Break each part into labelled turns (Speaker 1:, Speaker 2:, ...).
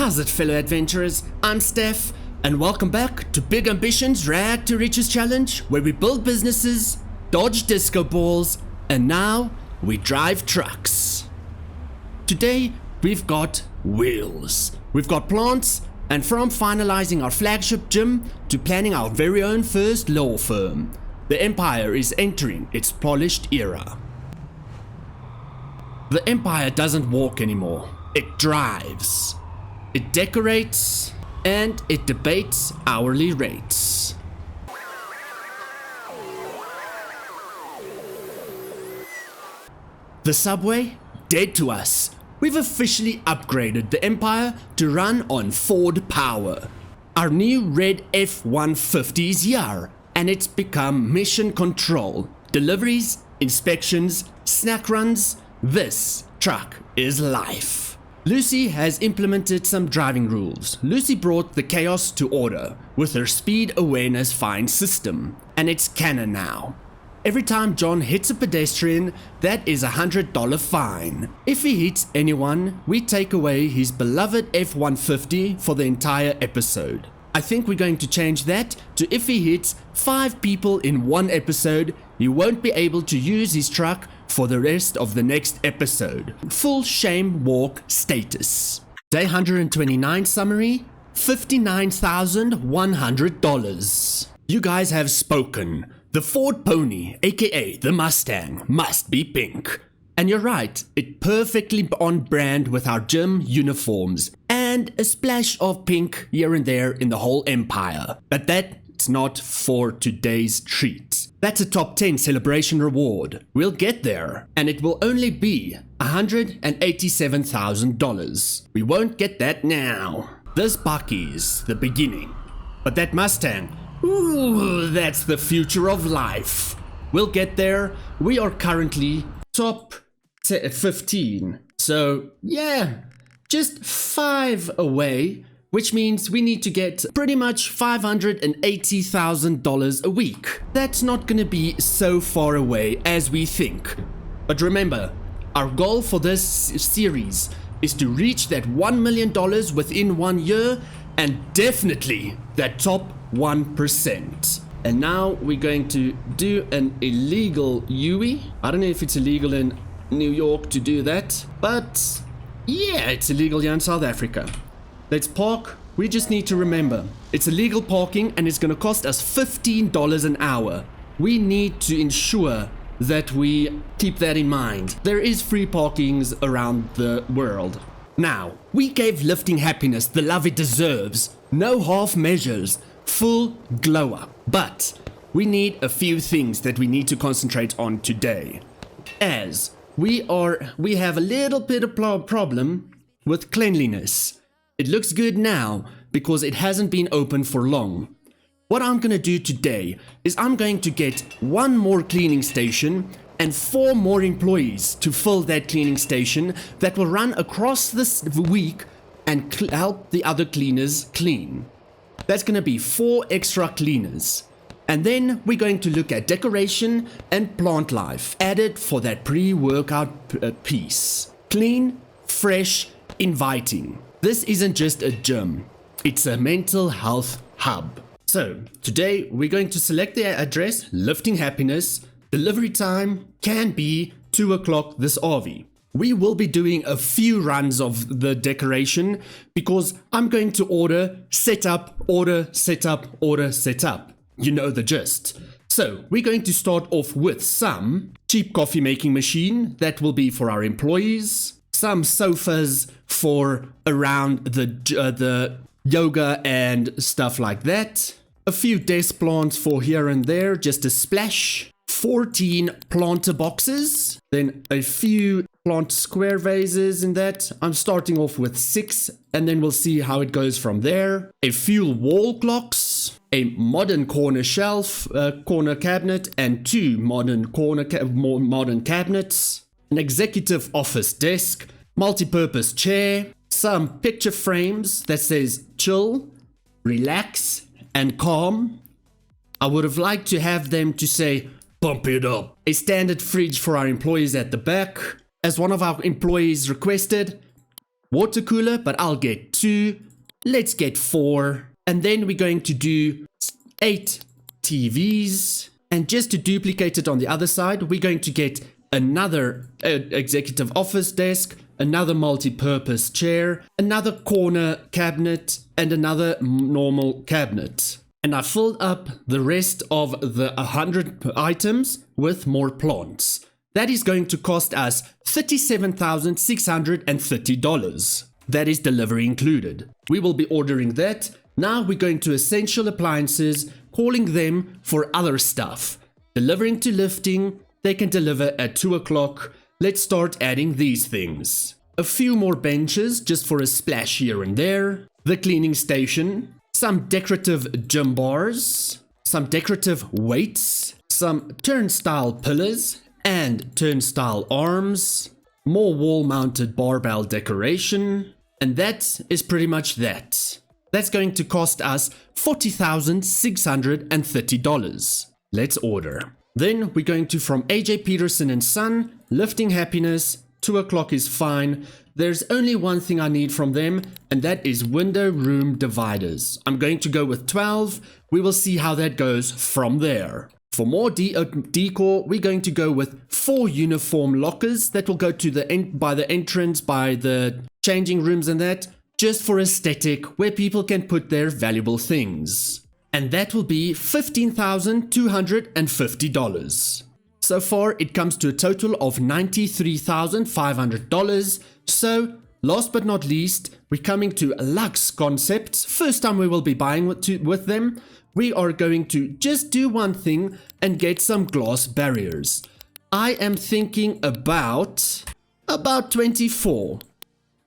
Speaker 1: How's it, fellow adventurers? I'm Steff, and welcome back to Big Ambitions Rag to Riches Challenge, where we build businesses, dodge disco balls, and now we drive trucks. Today, we've got wheels, we've got plants, and from finalizing our flagship gym to planning our very own first law firm, the Empire is entering its polished era. The Empire doesn't walk anymore, it drives. It decorates and it debates hourly rates. The subway? Dead to us. We've officially upgraded the Empire to run on Ford power. Our new red F-150 is here, and it's become mission control. Deliveries, inspections, snack runs. This truck is life. Lucy has implemented some driving rules. Lucy brought the chaos to order with her speed awareness fine system, and it's canon now. Every time John hits a pedestrian, that is $100 fine. If he hits anyone, we take away his beloved F-150 for the entire episode. I think we're going to change that to if he hits 5 people in one episode, he won't be able to use his truck for the rest of the next episode. Full shame walk status. Day 129 summary, $59,100. You guys have spoken. The Ford Pony, aka the Mustang, must be pink. And you're right, it's perfectly on brand with our gym uniforms and a splash of pink here and there in the whole Empire. But that's not for today's treat. That's a top 10 celebration reward. We'll get there, and it will only be $187,000. We won't get that now. This bucky's the beginning. But that Mustang, ooh, that's the future of life. We'll get there. We are currently top 15. So, yeah, just 5 away, which means we need to get pretty much $580,000 a week. That's not gonna be so far away as we think. But remember, our goal for this series is to reach that $1 million within 1 year, and definitely that top 1%. And now we're going to do an illegal UE. I don't know if it's illegal in New York to do that, but yeah, it's illegal here in South Africa. Let's park. We just need to remember, it's illegal parking and it's gonna cost us $15 an hour. We need to ensure that we keep that in mind. There is free parkings around the world. Now, we gave lifting happiness the love it deserves. No half measures, full glow up. But we need a few things that we need to concentrate on today. As we have a little bit of problem with cleanliness. It looks good now because it hasn't been open for long. What I'm gonna do today is I'm going to get 1 more cleaning station and 4 more employees to fill that cleaning station that will run across this week and help the other cleaners clean. That's gonna be 4 extra cleaners. And then we're going to look at decoration and plant life added for that pre-workout piece. Clean, fresh, inviting. This isn't just a gym, it's a mental health hub. So today we're going to select the address, Lifting Happiness. Delivery time can be 2 o'clock this RV. We will be doing a few runs of the decoration because I'm going to order, set up, order, set up, order, set up. You know the gist. So we're going to start off with some cheap coffee making machine that will be for our employees, some sofas for around the yoga and stuff like that, a few desk plants for here and there, just a splash, 14 planter boxes, then a few plant square vases in that. I'm starting off with 6 and then we'll see how it goes from there. A few wall clocks, a modern corner shelf, corner cabinet, and 2 modern modern cabinets, an executive office desk, multi-purpose chair, some picture frames that says chill, relax, and calm. I would have liked to have them to say pump it up. A standard fridge for our employees at the back. As one of our employees requested, water cooler, but I'll get 2. Let's get 4. And then we're going to do 8 TVs. And just to duplicate it on the other side, we're going to get another executive office desk, another multi-purpose chair, another corner cabinet, and another normal cabinet. And I filled up the rest of the 100 items with more plants. That is going to cost us $37,630. That is delivery included. We will be ordering that. Now we're going to Essential Appliances, calling them for other stuff. Delivering to lifting, they can deliver at 2 o'clock. Let's start adding these things. A few more benches just for a splash here and there. The cleaning station. Some decorative gym bars. Some decorative weights. Some turnstile pillars and turnstile arms. More wall-mounted barbell decoration. And that is pretty much that. That's going to cost us $40,630. Let's order. Then we're going to from AJ Peterson and Son, Lifting Happiness. 2 o'clock is fine. There's only one thing I need from them, and that is window room dividers. I'm going to go with 12. We will see how that goes from there. For more decor, we're going to go with 4 uniform lockers that will go to the by the entrance, by the changing rooms and that, just for aesthetic, where people can put their valuable things. And that will be $15,250. So far, it comes to a total of $93,500. So, last but not least, we're coming to Lux Concepts. First time we will be buying with them. We are going to just do one thing and get some glass barriers. I am thinking about 24.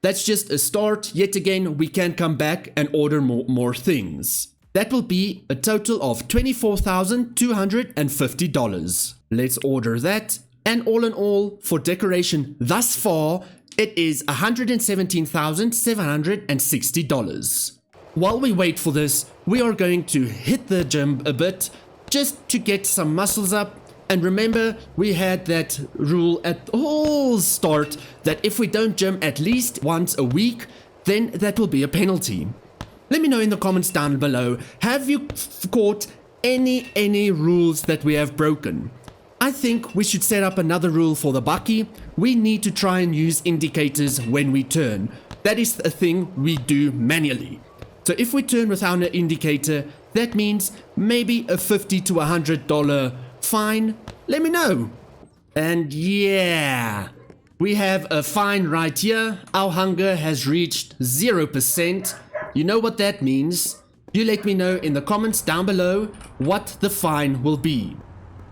Speaker 1: That's just a start. Yet again, we can come back and order more things. That will be a total of $24,250. Let's order that. And all in all, for decoration thus far, it is $117,760. While we wait for this, we are going to hit the gym a bit just to get some muscles up. And remember, we had that rule at the whole start that if we don't gym at least once a week, then that will be a penalty. Let me know in the comments down below, have you caught any rules that we have broken? I think we should set up another rule for the bucky. We need to try and use indicators when we turn. That is a thing we do manually. So if we turn without an indicator, that means maybe a $50 to $100 fine. Let me know. And yeah, we have a fine right here. Our hunger has reached 0%. You know what that means. You let me know in the comments down below what the fine will be.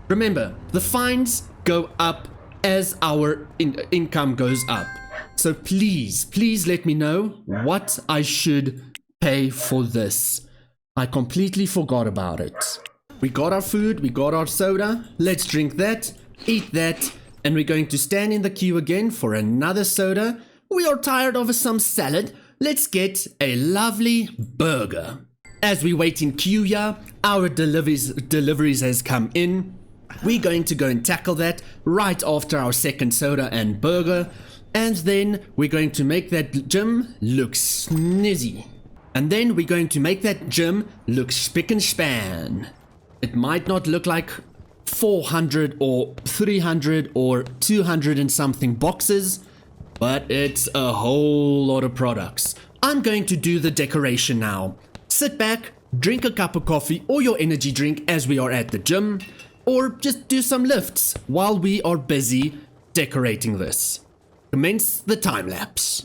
Speaker 1: Remember, the fines go up as our income goes up. So please let me know what I should pay for this. I completely forgot about it. We got our food, we got our soda. Let's drink that, eat that, and we're going to stand in the queue again for another soda. We are tired of some salad. Let's get a lovely burger. As we wait in queue here, our deliveries has come in. We're going to go and tackle that right after our second soda and burger. And then we're going to make that gym look snazzy. And then we're going to make that gym look spick and span. It might not look like 400 or 300 or 200 and something boxes, but it's a whole lot of products. I'm going to do the decoration now. Sit back, drink a cup of coffee or your energy drink as we are at the gym, or just do some lifts while we are busy decorating this. Commence the time lapse.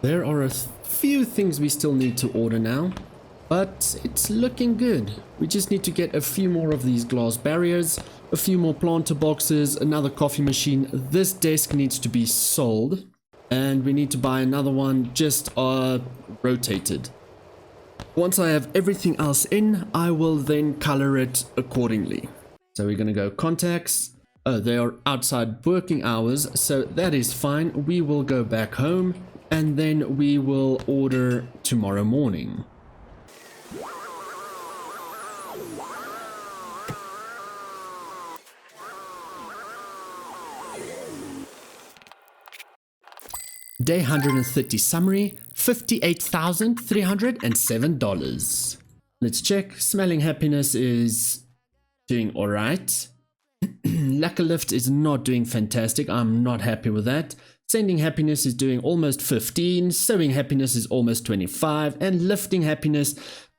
Speaker 1: There are a few things we still need to order now, but it's looking good. We just need to get a few more of these glass barriers, a few more planter boxes, another coffee machine. This desk needs to be sold, and we need to buy another one just rotated. Once I have everything else in, I will then color it accordingly. So we're going to go contacts. Oh, they are outside working hours, so that is fine. We will go back home and then we will order tomorrow morning. Day 130 summary, $58,307. Let's check. Smelling happiness is doing alright. Lacquer lift is not doing fantastic. I'm not happy with that. Sending happiness is doing almost 15. Sewing happiness is almost 25. And lifting happiness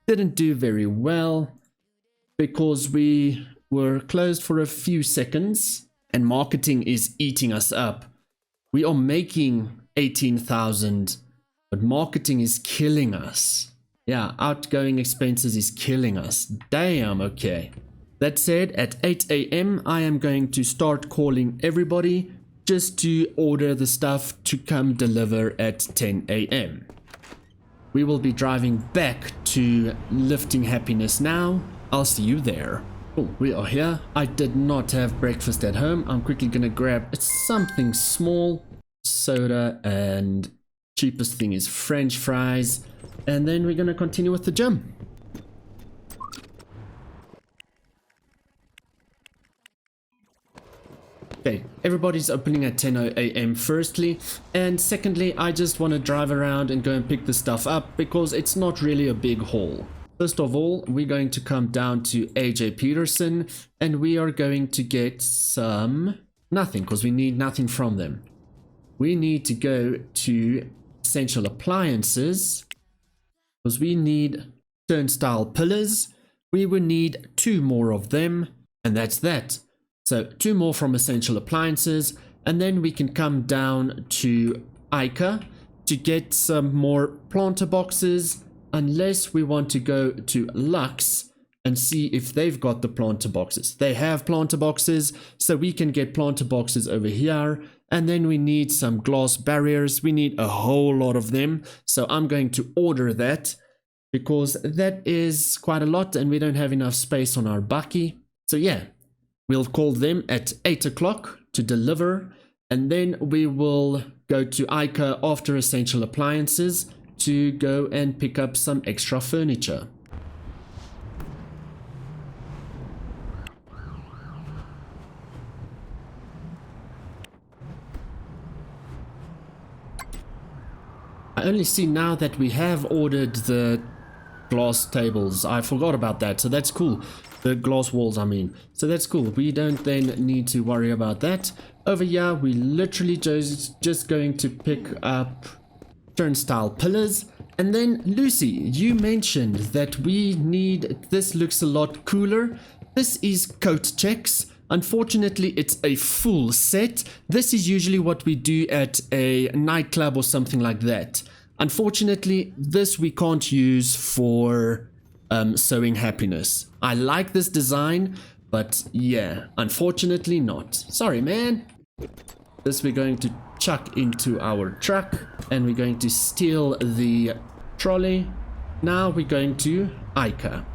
Speaker 1: didn't do very well because we were closed for a few seconds and marketing is eating us up. We are making 18,000, but marketing is killing us. Yeah, outgoing expenses is killing us. Damn, okay. That said, at 8 a.m. I am going to start calling everybody just to order the stuff to come deliver at 10 a.m. We will be driving back to lifting happiness now. I'll see you there. Oh, we are here. I did not have breakfast at home. I'm quickly gonna grab something small. Soda, and cheapest thing is French fries, and then we're gonna continue with the gym. Okay, everybody's opening at 10 a.m. firstly, and secondly, I just want to drive around and go and pick the stuff up because it's not really a big haul. First of all, we're going to come down to AJ Peterson and we are going to get some nothing because we need nothing from them. We need to go to essential appliances because we need turnstile pillars. We will need 2 more of them, and that's that. So 2 more from essential appliances, and then we can come down to ICA to get some more planter boxes, unless we want to go to Lux and see if they've got the planter boxes. They have planter boxes, so we can get planter boxes over here. And then we need some glass barriers. We need a whole lot of them. So I'm going to order that because that is quite a lot and we don't have enough space on our bakkie. So yeah, we'll call them at 8 o'clock to deliver. And then we will go to ICA after essential appliances to go and pick up some extra furniture. I only see now that we have ordered the glass tables. I forgot about that, so that's cool. The glass walls, I mean. So that's cool. We don't then need to worry about that. Over here, we literally just going to pick up turnstile pillars. And then, Lucy, you mentioned that we need... This looks a lot cooler. This is coat checks. Unfortunately, it's a full set. This is usually what we do at a nightclub or something like that. Unfortunately, this we can't use for sewing happiness. I like this design, but yeah, unfortunately not. Sorry, man. This we're going to chuck into our truck and we're going to steal the trolley. Now we're going to ICA.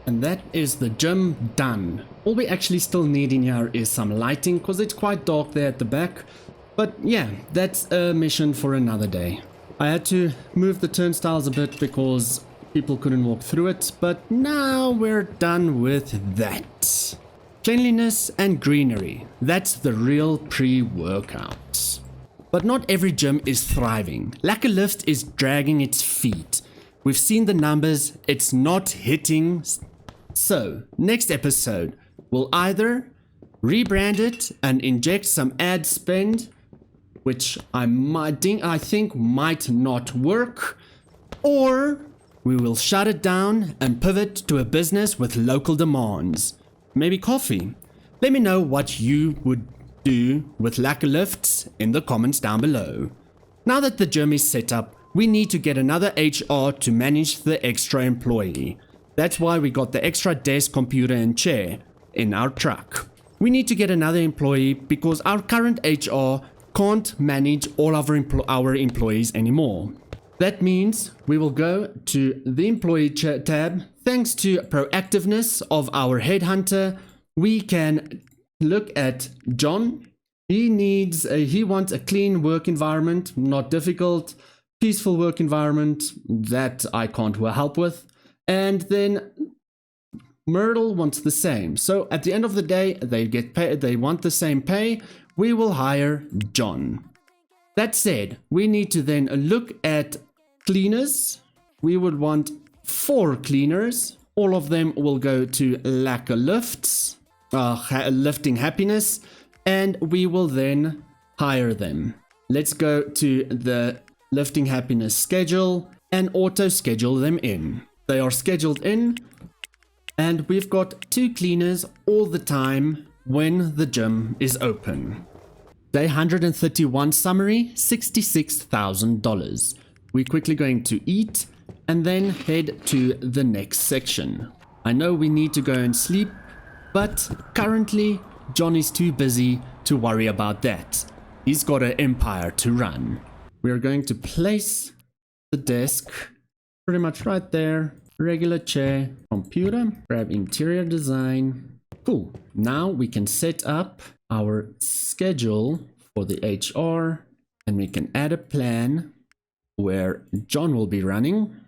Speaker 1: And that is the gym done. All we actually still need in here is some lighting because it's quite dark there at the back. But yeah, that's a mission for another day. I had to move the turnstiles a bit because people couldn't walk through it, but now we're done with that. Cleanliness and greenery, that's the real pre-workout. But not every gym is thriving. Lack of lift is dragging its feet. We've seen the numbers, it's not hitting. So, next episode, we'll either rebrand it and inject some ad spend, which I think might not work, or we will shut it down and pivot to a business with local demands. Maybe coffee. Let me know what you would do with lack of lifts in the comments down below. Now that the gym is set up, we need to get another HR to manage the extra employee. That's why we got the extra desk, computer and chair in our truck. We need to get another employee because our current HR can't manage all of our employees anymore. That means we will go to the employee tab. Thanks to proactiveness of our headhunter, we can look at John. He wants a clean work environment, not difficult, peaceful work environment that I can't help with. And then Myrtle wants the same. So at the end of the day, they get paid. They want the same pay. We will hire John. That said, we need to then look at cleaners. We would want 4 cleaners. All of them will go to lack of lifts, lifting happiness, and we will then hire them. Let's go to the lifting happiness schedule and auto schedule them in. They are scheduled in, and we've got 2 cleaners all the time when the gym is open. Day 131 summary, $66,000. We're quickly going to eat and then head to the next section. I know we need to go and sleep, but currently John is too busy to worry about that. He's got an empire to run. We're going to place the desk pretty much right there. Regular chair, computer, grab interior design. Cool. Now we can set up our schedule for the HR and we can add a plan where John will be running.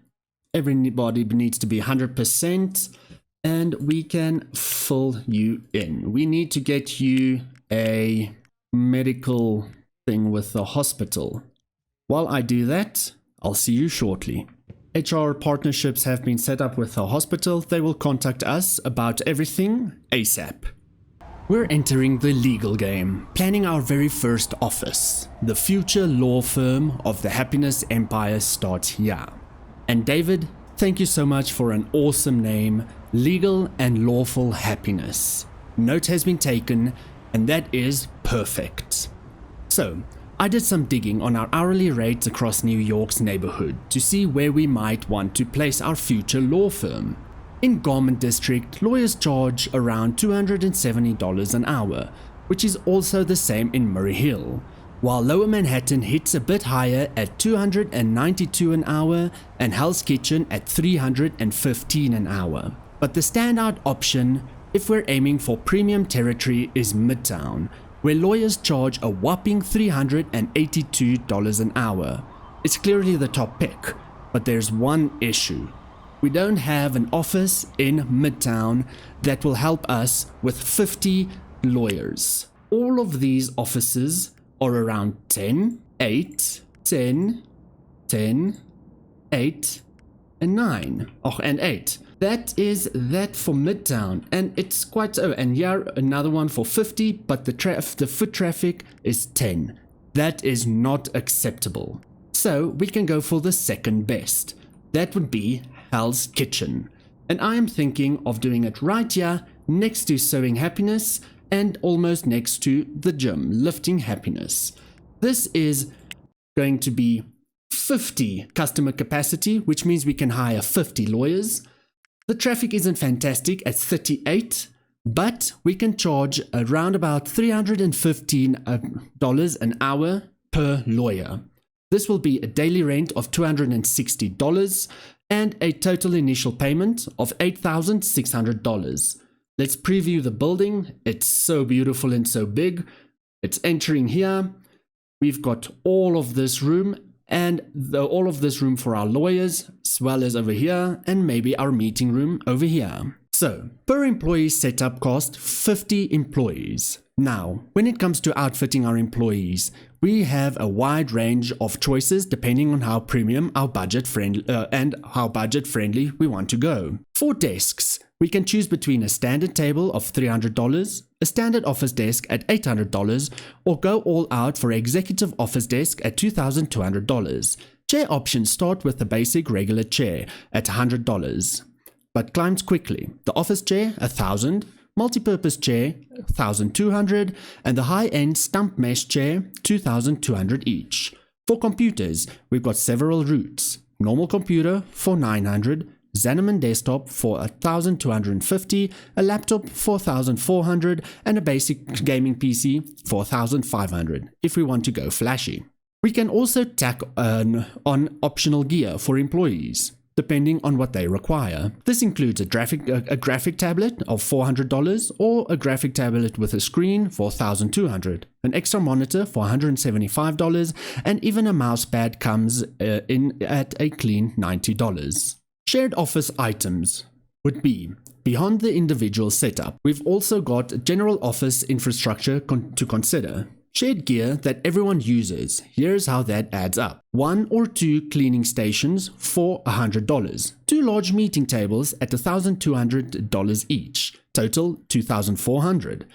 Speaker 1: Everybody needs to be 100% and we can fill you in. We need to get you a medical thing with the hospital. While I do that, I'll see you shortly. HR partnerships have been set up with the hospital. They will contact us about everything ASAP. We're entering the legal game, planning our very first office. The future law firm of the Happiness Empire starts here. And David, thank you so much for an awesome name, Legal and Lawful Happiness. Note has been taken, and that is perfect. So, I did some digging on our hourly rates across New York's neighborhood to see where we might want to place our future law firm. In Garment District, lawyers charge around $270 an hour, which is also the same in Murray Hill, while Lower Manhattan hits a bit higher at $292 an hour and Hell's Kitchen at $315 an hour. But the standout option, if we're aiming for premium territory, is Midtown, where lawyers charge a whopping $382 an hour. It's clearly the top pick, but there's one issue. We don't have an office in Midtown that will help us with 50 lawyers. All of these offices are around 10, 8, 10, 10, 8, and 9. Oh, and 8. That is that for Midtown, and it's quite and here another one for 50, but the foot traffic is 10. That is not acceptable. So we can go for the second best. That would be Hell's Kitchen, and I am thinking of doing it right here next to Sewing Happiness and almost next to the gym, Lifting Happiness. This is going to be 50 customer capacity, which means we can hire 50 lawyers. The traffic isn't fantastic at 38, but we can charge around about $315 an hour per lawyer. This will be a daily rent of $260, and a total initial payment of $8,600. Let's preview the building. It's so beautiful and so big. It's entering here. We've got all of this room and all of this room for our lawyers, as well as over here, and maybe our meeting room over here. So, per employee setup cost, 50 employees. Now, when it comes to outfitting our employees, we have a wide range of choices depending on how premium our budget friendly we want to go. For desks, we can choose between a standard table of $300, a standard office desk at $800, or go all out for an executive office desk at $2,200. Chair options start with the basic regular chair at $100, but climbs quickly. The office chair, $1,000, multi-purpose chair, $1,200, and the high-end stump mesh chair, $2,200 each. For computers, we've got several routes. Normal computer for $900, Xenon desktop for $1,250, a laptop for $1,400, and a basic gaming PC for $1,500 if we want to go flashy. We can also tack on optional gear for employees, depending on what they require. This includes a graphic tablet of $400 or a graphic tablet with a screen for $1,200, an extra monitor for $175, and even a mouse pad comes in at a clean $90. Shared office items would be, beyond the individual setup, we've also got general office infrastructure to consider. Shared gear that everyone uses. Here's how that adds up. 1 or 2 cleaning stations for $100. 2 large meeting tables at $1,200 each. Total $2,400.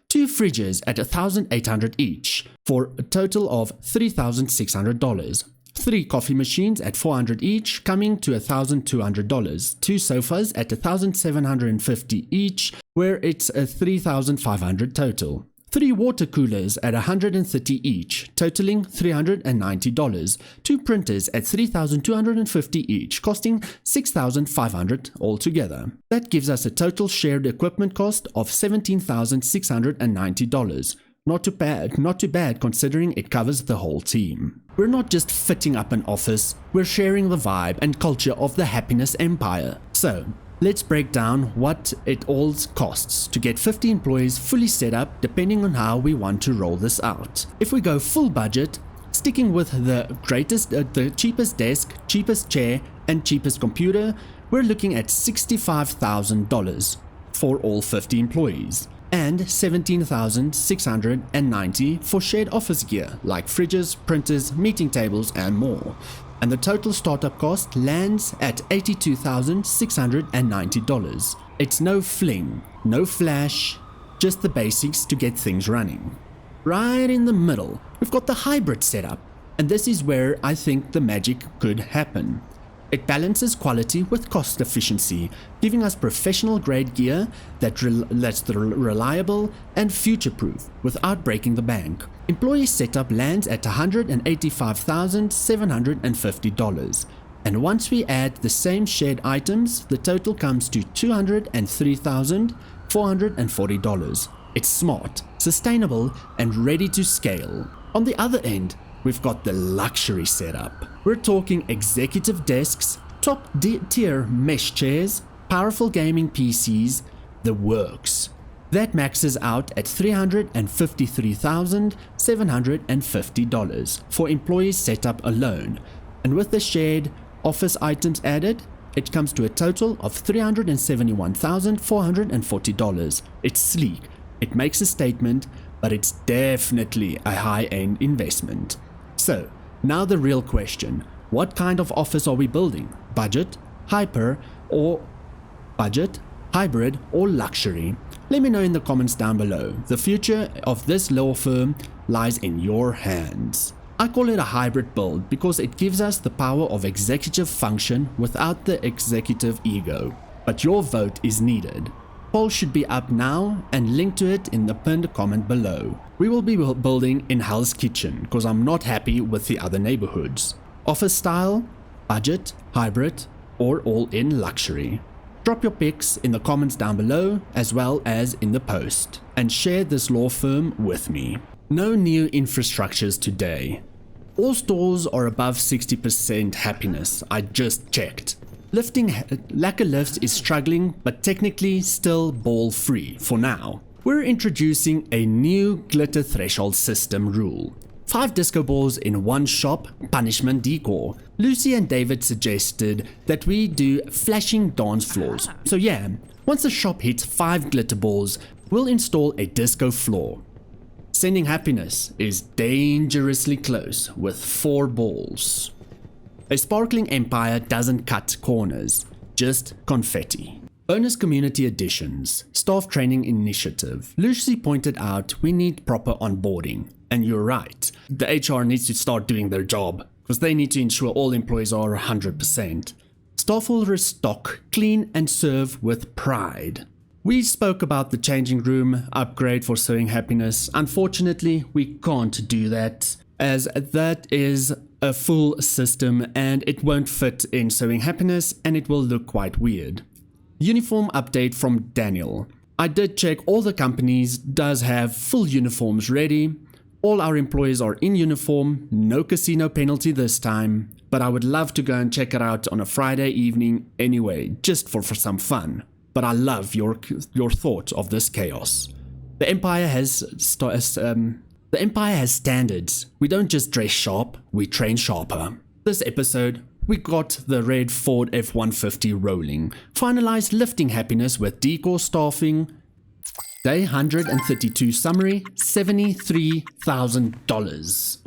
Speaker 1: 2 fridges at $1,800 each for a total of $3,600. 3 coffee machines at $400 each, coming to $1,200. 2 sofas at $1,750 each, where it's a $3,500 total. 3 water coolers at $130 each, totaling $390. 2 printers at $3,250 each, costing $6,500 altogether. That gives us a total shared equipment cost of $17,690. Not too bad considering it covers the whole team. We're not just fitting up an office, we're sharing the vibe and culture of the happiness empire. So, let's break down what it all costs to get 50 employees fully set up depending on how we want to roll this out. If we go full budget, sticking with the cheapest desk, cheapest chair, and cheapest computer, we're looking at $65,000 for all 50 employees. And $17,690 for shared office gear like fridges, printers, meeting tables, and more. And the total startup cost lands at $82,690. It's no fling, no flash, just the basics to get things running. Right in the middle, we've got the hybrid setup, and this is where I think the magic could happen. It balances quality with cost efficiency, giving us professional grade gear that's reliable and future-proof without breaking the bank. Employee setup lands at $185,750. And once we add the same shared items, the total comes to $203,440. It's smart, sustainable, and ready to scale. On the other end, we've got the luxury setup. We're talking executive desks, top-tier mesh chairs, powerful gaming PCs, the works. That maxes out at $353,750 for employee setup alone. And with the shared office items added, it comes to a total of $371,440. It's sleek, it makes a statement, but it's definitely a high-end investment. So, now the real question, what kind of office are we building? Budget, hybrid, or luxury? Let me know in the comments down below. The future of this law firm lies in your hands. I call it a hybrid build because it gives us the power of executive function without the executive ego. But your vote is needed. Poll should be up now and link to it in the pinned comment below. We will be building in Hell's Kitchen because I'm not happy with the other neighborhoods. Office style, budget, hybrid, or all-in luxury. Drop your picks in the comments down below as well as in the post and share this law firm with me. No new infrastructures today. All stores are above 60% happiness, I just checked. Lacquer Lifts is struggling, but technically still ball free for now. We're introducing a new glitter threshold system rule. 5 disco balls in one shop, punishment decor. Lucy and David suggested that we do flashing dance floors. So yeah, once the shop hits 5 glitter balls, we'll install a disco floor. Sending Happiness is dangerously close with 4 balls. A sparkling empire doesn't cut corners, just confetti. Bonus community additions, staff training initiative. Lucy pointed out we need proper onboarding. And you're right, the HR needs to start doing their job, because they need to ensure all employees are 100%. Staff will restock, clean and serve with pride. We spoke about the changing room upgrade for Sewing Happiness. Unfortunately, we can't do that, as that is a full system and it won't fit in Sewing Happiness and it will look quite weird. Uniform update from Daniel. I did check all the companies does have full uniforms ready. All our employees are in uniform, no casino penalty this time, but I would love to go and check it out on a Friday evening anyway, just for some fun. But I love your thought of this chaos. The Empire has standards. We don't just dress sharp, we train sharper. This episode, we got the red Ford F-150 rolling. Finalized Lifting Happiness with decor staffing. Day 132 summary, $73,000.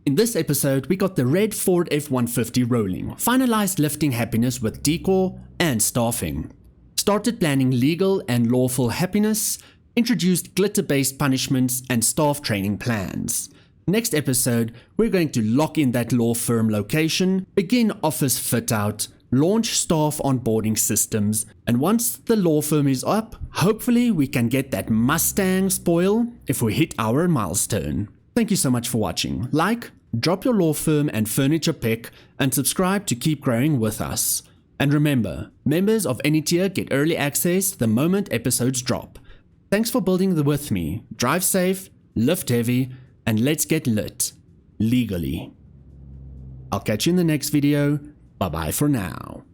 Speaker 1: In this episode, we got the red Ford F-150 rolling. Finalized Lifting Happiness with decor and staffing. Started planning legal and lawful happiness. Introduced glitter-based punishments and staff training plans. Next episode, we're going to lock in that law firm location, begin office fit-out, launch staff onboarding systems, and once the law firm is up, hopefully we can get that Mustang spoil if we hit our milestone. Thank you so much for watching. Like, drop your law firm and furniture pick, and subscribe to keep growing with us. And remember, members of any tier get early access the moment episodes drop. Thanks for building with me. Drive safe, lift heavy, and let's get lit. Legally. I'll catch you in the next video. Bye bye for now.